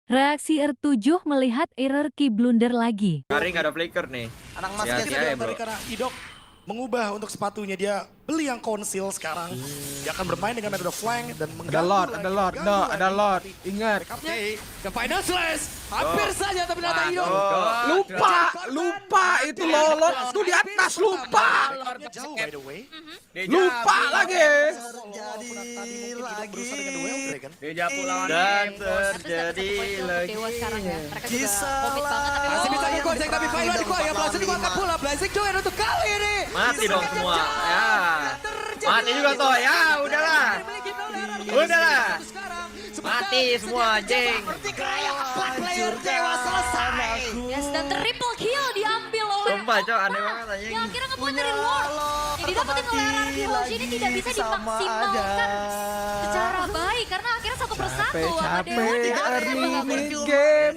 Reaksi R7 melihat error key blunder lagi. Kari nggak ada flicker nih. Anak emasnya Hati-hati tidak ya, dari bro. karena Idok mengubah untuk sepatunya, dia beli yang konsil sekarang. Dia akan bermain dengan metode flank dan Ada Lord, ada Lord. Ingat. The final slash hampir saja tapi ternyata Idok Lupa itu Lord tuh di atas lupa. jauh by the way. Lupa lagi. Jadi lagi berusaha dengan duel Dragon. Deja lawan Dan terjadi lagi. Dewa sekarang ya. Mereka juga Kisah komit banget tapi masih bisa oh, dikuasai tapi final dikuasai yang berhasil dikuasai pula Blazing Joy untuk kali ini. Mati dong semua. Ya. Mati juga toh. Ya, udahlah. Udahlah. Mati semua anjing. Player Dewa selesai. yes, dan triple kill diambil oleh Sumpah, Cok, aneh banget anjing. yang akhirnya ngepoint dari Lord. Yang didapetin oleh Rarky Hoshi ini tidak bisa dimaksimalkan secara baik karena akhirnya satu persatu sama Dewa Capek tidak early bisa mid game.